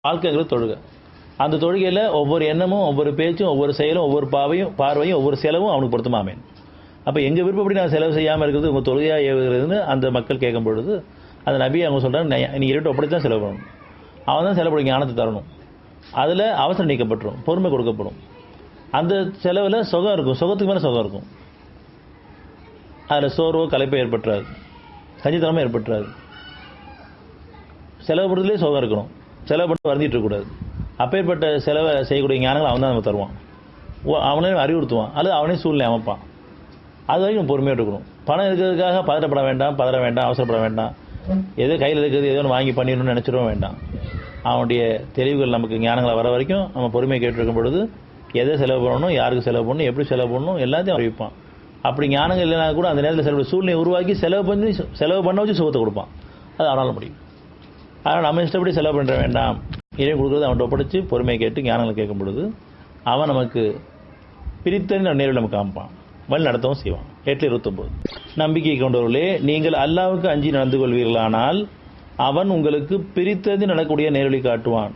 வாழ்க்கைங்கிறது தொழுகை. அந்த தொழுகையில் ஒவ்வொரு எண்ணமும், ஒவ்வொரு பேச்சும், ஒவ்வொரு செயலும், ஒவ்வொரு பார்வையும், ஒவ்வொரு செலவும் அவனுக்கு பொருத்தமாமேன். அப்போ எங்கள் விருப்பப்படி நான் செலவு செய்யாமல் இருக்கிறது உங்கள் தொழுகையாக ஏவுகிறதுன்னு அந்த மக்கள் கேட்கும் பொழுது அந்த நபி அவங்க சொல்கிறாங்க, நீங்கள் இருட்டு அப்படி தான் செலவு பண்ணணும். அவன் தான் செலவு ஞானத்தை தரணும். அதில் அவசரம் நீக்கப்பட்டுரும், பொறுமை கொடுக்கப்படும். அந்த செலவில் சுகம் இருக்கும், சுகத்துக்கு மேலே சுகம் இருக்கும். அதில் சோர்வோ களைப்போ ஏற்பட்டுறாது, கஞ்சித்தனமும் ஏற்பட்டுறாது. செலவு பண்ணுறதுலேயே சுகம் இருக்கணும், செலவு பண்ணி வருந்திட்டு இருக்கக்கூடாது. அப்பேற்பட்ட செலவை செய்யக்கூடிய ஞானங்கள் அவன் தான் நம்ம தருவான். அவனே அறிவுறுத்துவான், அல்லது அவனே சூழ்நிலை அமைப்பான். அது வரைக்கும் பொறுமையாக இருக்கணும். பணம் இருக்கிறதுக்காக பதட்டப்பட வேண்டாம், பதற வேண்டாம், அவசரப்பட வேண்டாம். எதோ கையில் இருக்கிறது ஏதோ ஒன்று வாங்கி பண்ணிடணும்னு நினச்சிடவும் வேண்டாம். அவனுடைய தெளிவுகள் நமக்கு ஞானங்களை வர வரைக்கும் நம்ம பொறுமையை கேட்டுருக்கும் பொழுது எதை செலவு பண்ணணும், யாருக்கு செலவு பண்ணணும், எப்படி செலவு பண்ணணும் எல்லாத்தையும் அறிவிப்பான். அப்படி ஞானங்கள் இல்லைனா கூட அந்த நேரத்தில் செலவு சூழ்நிலை உருவாக்கி செலவு பண்ண வச்சு சுகத்தை கொடுப்பான். அது அவனால் முடியும். அதனால் நம்ம இஷ்டப்படி செலவு பண்ண வேண்டாம், இறைவன் கொடுக்குறது அவன்கிட்ட ஒப்படைச்சு பொறுமையை கேட்டு ஞானங்களை கேட்கும் பொழுது அவன் நமக்கு பிரித்தறிந்த நேரில் நமக்கு காமிப்பான், வழி நடத்தவும் செய்வான். 8:29 நம்பிக்கை கொண்டவர்களே, நீங்கள் அல்லாஹ்வுக்கு அஞ்சி நடந்து கொள்வீர்களானால் அவன் உங்களுக்கு பிரித்தது நடக்கூடிய நேரொளி காட்டுவான்.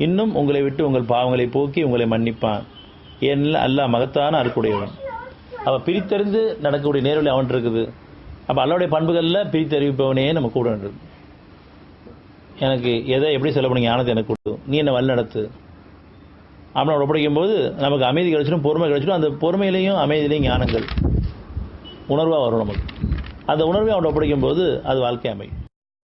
இன்னும் உங்களை விட்டு உங்கள் பாவங்களை போக்கி உங்களை மன்னிப்பான். ஏனெனில் அல்லாஹ் மகத்தான அருக்குடையவன். அவன் பிரித்தறிந்து நடக்கக்கூடிய நேரொளி அவன் இருக்குது. அப்போ அல்லாஹ்வுடைய பண்புகளில் பிரித்தறிவிப்பவனே நம்ம கூட இருக்குது. எனக்கு எதை எப்படி செலவு பண்ணி ஞானத்தை எனக்கு கொடு, நீ என்ன வழி நடத்து அப்படின்னு ஒப்படைக்கும் போது நமக்கு அமைதி கிடைச்சிடும், பொறுமை கிடைச்சிடும். அந்த பொறுமையிலையும் அமைதியிலையும் ஞானங்கள் உணர்வாக வரும் நமக்கு. அந்த உணர்வை அவன் ஒப்படைக்கும் போது அது வாழ்க்கை அமையும்.